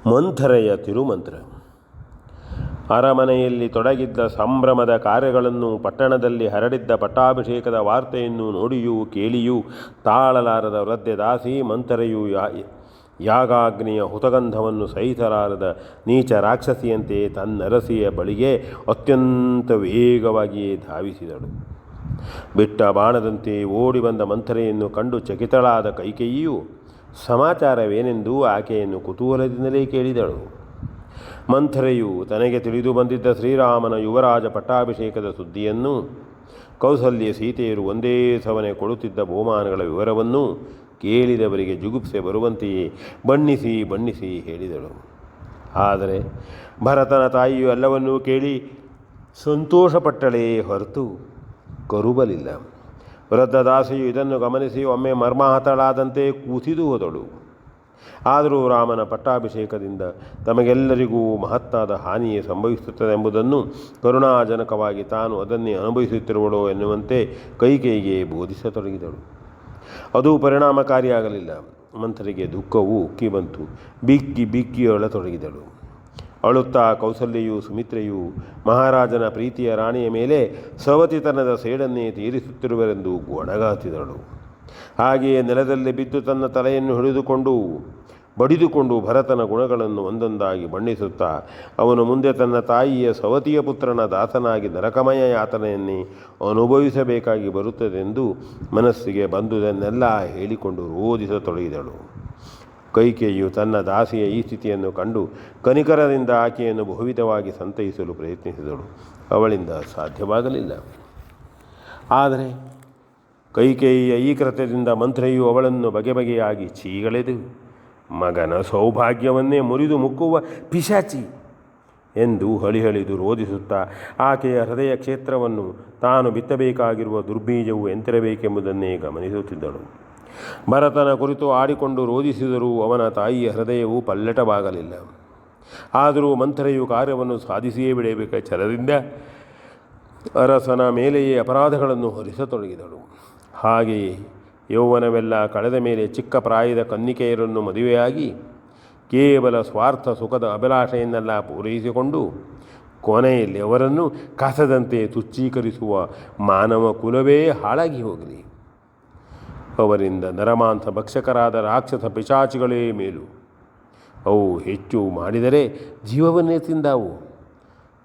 ಮಂಥರೆಯ ತಿರುಮಂತ್ರ. ಅರಮನೆಯಲ್ಲಿ ತೊಡಗಿದ್ದ ಸಂಭ್ರಮದ ಕಾರ್ಯಗಳನ್ನು, ಪಟ್ಟಣದಲ್ಲಿ ಹರಡಿದ್ದ ಪಟ್ಟಾಭಿಷೇಕದ ವಾರ್ತೆಯನ್ನು ನೋಡಿಯೂ ಕೇಳಿಯೂ ತಾಳಲಾರದ ವೃದ್ಧೆ ದಾಸಿ ಮಂಥರೆಯು ಯಾಗಾಗ್ನಿಯ ಹುತಗಂಧವನ್ನು ಸಹಿಸಲಾರದ ನೀಚ ರಾಕ್ಷಸಿಯಂತೆ ತನ್ನರಸಿಯ ಬಳಿಗೆ ಅತ್ಯಂತ ವೇಗವಾಗಿಯೇ ಧಾವಿಸಿದಳು. ಬಿಟ್ಟ ಬಾಣದಂತೆ ಓಡಿ ಬಂದ ಮಂಥರೆಯನ್ನು ಕಂಡು ಚಕಿತಳಾದ ಕೈಕೇಯಿಯು ಸಮಾಚಾರವೇನೆಂದು ಆಕೆಯನ್ನು ಕುತೂಹಲದಿಂದಲೇ ಕೇಳಿದಳು. ಮಂಥರೆಯು ತನಗೆ ತಿಳಿದು ಬಂದಿದ್ದ ಶ್ರೀರಾಮನ ಯುವರಾಜ ಪಟ್ಟಾಭಿಷೇಕದ ಸುದ್ದಿಯನ್ನು, ಕೌಸಲ್ಯ ಸೀತೆಯರು ಒಂದೇ ಸವನೆ ಕೊಡುತ್ತಿದ್ದ ಬಹುಮಾನಗಳ ವಿವರವನ್ನು ಕೇಳಿದವರಿಗೆ ಜುಗುಪ್ಸೆ ಬರುವಂತೆಯೇ ಬಣ್ಣಿಸಿ ಹೇಳಿದಳು. ಆದರೆ ಭರತನ ತಾಯಿಯು ಎಲ್ಲವನ್ನೂ ಕೇಳಿ ಸಂತೋಷಪಟ್ಟಳೇ ಹೊರತು ಕರುಬಲಿಲ್ಲ. ವೃದ್ಧ ದಾಸಿಯು ಇದನ್ನು ಗಮನಿಸಿ ಒಮ್ಮೆ ಮರ್ಮಾಹತಳಾದಂತೆ ಕೂಸಿದು ಹೋದಳು. ಆದರೂ ರಾಮನ ಪಟ್ಟಾಭಿಷೇಕದಿಂದ ತಮಗೆಲ್ಲರಿಗೂ ಮಹತ್ತಾದ ಹಾನಿಯೇ ಸಂಭವಿಸುತ್ತದೆಂಬುದನ್ನು ಕರುಣಾಜನಕವಾಗಿ ತಾನು ಅದನ್ನೇ ಅನುಭವಿಸುತ್ತಿರುವಳೋ ಎನ್ನುವಂತೆ ಕೈಕೇಯಿಗೆ ಬೋಧಿಸತೊಡಗಿದಳು. ಅದು ಪರಿಣಾಮಕಾರಿಯಾಗಲಿಲ್ಲ. ಮಂಥರೆಗೆ ದುಃಖವು ಉಕ್ಕಿ ಬಂತು. ಬಿಕ್ಕಿ ಅಳತೊಡಗಿದಳು. ಅಳುತ್ತಾ ಕೌಸಲ್ಯೆಯೂ ಸುಮಿತ್ರೆಯೂ ಮಹಾರಾಜನ ಪ್ರೀತಿಯ ರಾಣಿಯ ಮೇಲೆ ಸವತಿತನದ ಸೇಡನ್ನೇ ತೀರಿಸುತ್ತಿರುವರೆಂದು ಗೊಣಗಾತಿದಳು. ಹಾಗೆಯೇ ನೆಲದಲ್ಲಿ ಬಿದ್ದು ತನ್ನ ತಲೆಯನ್ನು ಬಡಿದುಕೊಂಡು ಭರತನ ಗುಣಗಳನ್ನು ಒಂದೊಂದಾಗಿ ಬಣ್ಣಿಸುತ್ತಾ ಅವನು ಮುಂದೆ ತನ್ನ ತಾಯಿಯ ಸವತಿಯ ಪುತ್ರನ ದಾಸನಾಗಿ ನರಕಮಯ ಯಾತನೆಯನ್ನೇ ಅನುಭವಿಸಬೇಕಾಗಿ ಬರುತ್ತದೆಂದು ಮನಸ್ಸಿಗೆ ಬಂದುದನ್ನೆಲ್ಲ ಹೇಳಿಕೊಂಡು ರೋಧಿಸತೊಡಗಿದಳು. ಕೈಕೇಯಿಯು ತನ್ನ ದಾಸಿಯ ಈ ಸ್ಥಿತಿಯನ್ನು ಕಂಡು ಕನಿಕರದಿಂದ ಆಕೆಯನ್ನು ಬಹುವಿಧವಾಗಿ ಸಂತೈಸಲು ಪ್ರಯತ್ನಿಸಿದಳು. ಅವಳಿಂದ ಸಾಧ್ಯವಾಗಲಿಲ್ಲ. ಆದರೆ ಕೈಕೇಯಿಯ ಈ ಕೃತ್ಯದಿಂದ ಮಂಥರೆಯು ಅವಳನ್ನು ಬಗೆಬಗೆಯಾಗಿ ಚೀಗಳೆದು, ಮಗನ ಸೌಭಾಗ್ಯವನ್ನೇ ಮುರಿದು ಮುಕ್ಕುವ ಪಿಶಾಚಿ ಎಂದು ಹಳಿಹಳಿದು ರೋಧಿಸುತ್ತಾ ಆಕೆಯ ಹೃದಯ ಕ್ಷೇತ್ರವನ್ನು ತಾನು ಬಿತ್ತಬೇಕಾಗಿರುವ ದುರ್ಬೀಜವು ಎಂತಿರಬೇಕೆಂಬುದನ್ನೇ ಗಮನಿಸುತ್ತಿದ್ದಳು. ಭರತನ ಕುರಿತು ಆಡಿಕೊಂಡು ರೋಧಿಸಿದರೂ ಅವನ ತಾಯಿಯ ಹೃದಯವು ಪಲ್ಲಟವಾಗಲಿಲ್ಲ. ಆದರೂ ಮಂಥರೆಯು ಕಾರ್ಯವನ್ನು ಸಾಧಿಸಿಯೇ ಬಿಡಬೇಕ ಛಲದಿಂದ ಅರಸನ ಮೇಲೆಯೇ ಅಪರಾಧಗಳನ್ನು ಹೊರಿಸತೊಡಗಿದಳು. ಹಾಗೆಯೇ ಯೌವನವೆಲ್ಲ ಕಳೆದ ಮೇಲೆ ಚಿಕ್ಕ ಪ್ರಾಯದ ಕನ್ನಿಕೆಯರನ್ನು ಮದುವೆಯಾಗಿ ಕೇವಲ ಸ್ವಾರ್ಥ ಸುಖದ ಅಭಿಲಾಷೆಯನ್ನೆಲ್ಲ ಪೂರೈಸಿಕೊಂಡು ಕೊನೆಯಲ್ಲಿ ಅವರನ್ನು ಕಸದಂತೆ ತುಚ್ಛೀಕರಿಸುವ ಮಾನವ ಕುಲವೇ ಹಾಳಾಗಿ ಹೋಗಲಿ. ಅವರಿಂದ ನರಮಾಂಸ ಭಕ್ಷಕರಾದ ರಾಕ್ಷಸ ಪಿಶಾಚಿಗಳೇ ಮೇಲು. ಅವು ಹೆಚ್ಚು ಮಾಡಿದರೆ ಜೀವವನ್ನೇ ತಿಂದಾವು.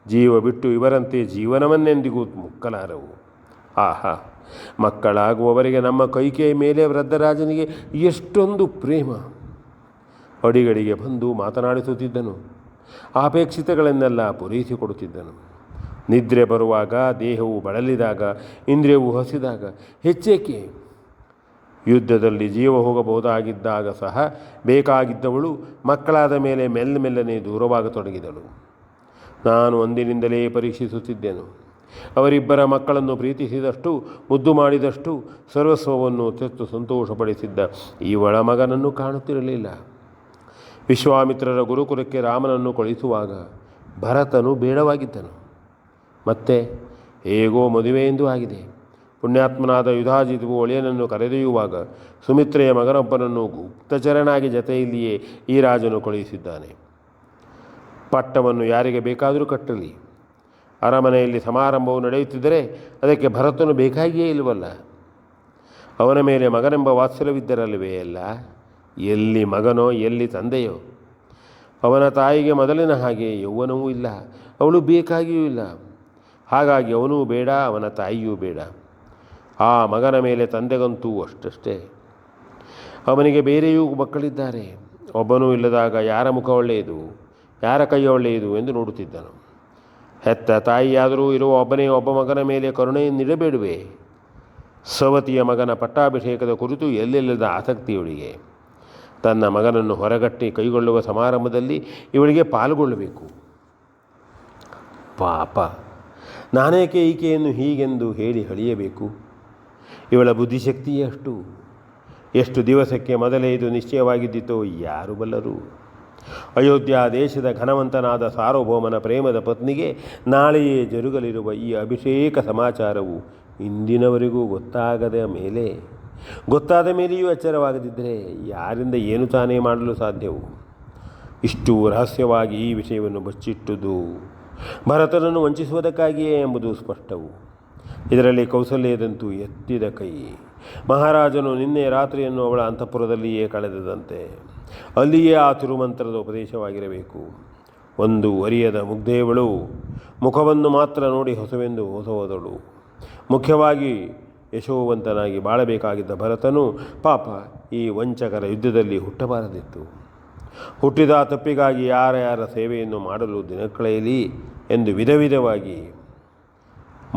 ಜೀವ ಬಿಟ್ಟು ಇವರಂತೆ ಜೀವನವನ್ನೆಂದಿಗೂ ಮುಕ್ಕಲಾರವು. ಆಹಾ, ಮಕ್ಕಳಾಗುವವರಿಗೆ ನಮ್ಮ ಕೈಕೆಯ ಮೇಲೆ ವೃದ್ಧರಾಜನಿಗೆ ಎಷ್ಟೊಂದು ಪ್ರೇಮ. ಅಡಿಗಡಿಗೆ ಬಂದು ಮಾತನಾಡಿಸುತ್ತಿದ್ದನು. ಅಪೇಕ್ಷಿತಗಳನ್ನೆಲ್ಲ ಪೂರೈಸಿಕೊಡುತ್ತಿದ್ದನು. ನಿದ್ರೆ ಬರುವಾಗ, ದೇಹವು ಬಳಲಿದಾಗ, ಇಂದ್ರಿಯವು ಹಸಿದಾಗ, ಹೆಚ್ಚೇಕೆ ಯುದ್ಧದಲ್ಲಿ ಜೀವ ಹೋಗಬಹುದಾಗಿದ್ದಾಗ ಸಹ ಬೇಕಾಗಿದ್ದವಳು ಮಕ್ಕಳಾದ ಮೇಲೆ ಮೆಲ್ಲನೆ ದೂರವಾಗತೊಡಗಿದಳು. ನಾನು ಅಂದಿನಿಂದಲೇ ಪರೀಕ್ಷಿಸುತ್ತಿದ್ದೆನು. ಅವರಿಬ್ಬರ ಮಕ್ಕಳನ್ನು ಪ್ರೀತಿಸಿದಷ್ಟು, ಮುದ್ದು ಮಾಡಿದಷ್ಟು ಸರ್ವಸ್ವವನ್ನು ತೆತ್ತು ಸಂತೋಷಪಡಿಸಿದ್ದ ಈ ಒಳಮಗನನ್ನು ಕಾಣುತ್ತಿರಲಿಲ್ಲ. ವಿಶ್ವಾಮಿತ್ರರ ಗುರುಕುಲಕ್ಕೆ ರಾಮನನ್ನು ಕಳಿಸುವಾಗ ಭರತನು ಬೇಡವಾಗಿದ್ದನು. ಮತ್ತೆ ಹೇಗೋ ಮದುವೆಯೆಂದು ಆಗಿದೆ. ಪುಣ್ಯಾತ್ಮನಾದ ಯುಧಾಜಿತವು ಒಳೆಯನನ್ನು ಕರೆದೊಯ್ಯುವಾಗ ಸುಮಿತ್ರೆಯ ಮಗನೊಬ್ಬನನ್ನು ಗುಪ್ತಚರನಾಗಿ ಜತೆಯಲ್ಲಿಯೇ ಈ ರಾಜನು ಕಳುಹಿಸಿದ್ದಾನೆ. ಪಟ್ಟವನ್ನು ಯಾರಿಗೆ ಬೇಕಾದರೂ ಕಟ್ಟಲಿ. ಅರಮನೆಯಲ್ಲಿ ಸಮಾರಂಭವು ನಡೆಯುತ್ತಿದ್ದರೆ ಅದಕ್ಕೆ ಭರತನು ಬೇಕಾಗಿಯೇ ಇಲ್ಲವಲ್ಲ. ಅವನ ಮೇಲೆ ಮಗನೆಂಬ ವಾತ್ಸಲ್ಯವಿದ್ದರಲ್ಲವೇ ಅಲ್ಲ. ಎಲ್ಲಿ ಮಗನೋ, ಎಲ್ಲಿ ತಂದೆಯೋ. ಅವನ ತಾಯಿಗೆ ಮೊದಲಿನ ಹಾಗೆ ಯೌವನವೂ ಇಲ್ಲ, ಅವಳು ಬೇಕಾಗಿಯೂ ಇಲ್ಲ. ಹಾಗಾಗಿ ಅವನೂ ಬೇಡ, ಅವನ ತಾಯಿಯೂ ಬೇಡ. ಆ ಮಗನ ಮೇಲೆ ತಂದೆಗಂತೂ ಅಷ್ಟೇ. ಅವನಿಗೆ ಬೇರೆಯೂ ಮಕ್ಕಳಿದ್ದಾರೆ. ಒಬ್ಬನೂ ಇಲ್ಲದಾಗ ಯಾರ ಮುಖ ಒಳ್ಳೆಯದು, ಯಾರ ಕೈ ಒಳ್ಳೆಯದು ಎಂದು ನೋಡುತ್ತಿದ್ದನು. ಹೆತ್ತ ತಾಯಿಯಾದರೂ ಇರುವ ಒಬ್ಬ ಮಗನ ಮೇಲೆ ಕರುಣೆಯನ್ನಿಡಬೇಡುವೆ? ಸವತಿಯ ಮಗನ ಪಟ್ಟಾಭಿಷೇಕದ ಕುರಿತು ಎಲ್ಲೆಲ್ಲದ ಆಸಕ್ತಿಯವಳಿಗೆ. ತನ್ನ ಮಗನನ್ನು ಹೊರಗಟ್ಟಿ ಕೈಗೊಳ್ಳುವ ಸಮಾರಂಭದಲ್ಲಿ ಇವಳಿಗೆ ಪಾಲ್ಗೊಳ್ಳಬೇಕು. ಪಾಪ, ನಾನೇಕೆ ಈಕೆಯನ್ನು ಹೀಗೆಂದು ಹೇಳಿ ಹಳಿಯಬೇಕು? ಇವಳ ಬುದ್ಧಿಶಕ್ತಿಯೇ ಅಷ್ಟು. ಎಷ್ಟು ದಿವಸಕ್ಕೆ ಮೊದಲೇ ಇದು ನಿಶ್ಚಯವಾಗಿದ್ದಿತೋ ಯಾರು ಬಲ್ಲರು? ಅಯೋಧ್ಯ ದೇಶದ ಘನವಂತನಾದ ಸಾರ್ವಭೌಮನ ಪ್ರೇಮದ ಪತ್ನಿಗೆ ನಾಳೆಯೇ ಜರುಗಲಿರುವ ಈ ಅಭಿಷೇಕ ಸಮಾಚಾರವು ಇಂದಿನವರೆಗೂ ಗೊತ್ತಾದ ಮೇಲೆಯೂ ಎಚ್ಚರವಾಗದಿದ್ದರೆ ಯಾರಿಂದ ಏನು ತಾನೇ ಮಾಡಲು ಸಾಧ್ಯವು? ಇಷ್ಟು ರಹಸ್ಯವಾಗಿ ಈ ವಿಷಯವನ್ನು ಬಚ್ಚಿಟ್ಟುದು ಭರತನನ್ನು ವಂಚಿಸುವುದಕ್ಕಾಗಿಯೇ ಎಂಬುದು ಸ್ಪಷ್ಟವು. ಇದರಲ್ಲಿ ಕೌಸಲ್ಯದಂತೂ ಎತ್ತಿದ ಕೈ. ಮಹಾರಾಜನು ನಿನ್ನೆ ರಾತ್ರಿಯನ್ನು ಅವಳ ಅಂತಃಪುರದಲ್ಲಿಯೇ ಕಳೆದದಂತೆ. ಅಲ್ಲಿಯೇ ಆ ತಿರುಮಂತ್ರದ ಉಪದೇಶವಾಗಿರಬೇಕು. ಒಂದು ಅರಿಯದ ಮುಗ್ಧೆಯವಳು ಮುಖವನ್ನು ಮಾತ್ರ ನೋಡಿ ಹೊಸವೆಂದು ಹೋದಳು. ಮುಖ್ಯವಾಗಿ ಯಶೋವಂತನಾಗಿ ಬಾಳಬೇಕಾಗಿದ್ದ ಭರತನು ಪಾಪ ಈ ವಂಚಕರ ಯುದ್ಧದಲ್ಲಿ ಹುಟ್ಟಬಾರದಿತ್ತು. ಹುಟ್ಟಿದ ತಪ್ಪಿಗಾಗಿ ಯಾರ ಸೇವೆಯನ್ನು ಮಾಡಲು ದಿನ ಕಳೆಯಲಿ ಎಂದು ವಿಧವಾಗಿ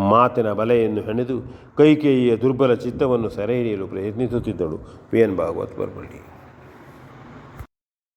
ಮಾತಿನ ಬಲೆಯನ್ನು ಹೆಣೆದು ಕೈಕೇಯಿಯ ದುರ್ಬಲ ಚಿತ್ತವನ್ನು ಸೆರೆ ಹಿಡಿಯಲು ಪ್ರಯತ್ನಿಸುತ್ತಿದ್ದಳು. V N Bhagwat Baravalli.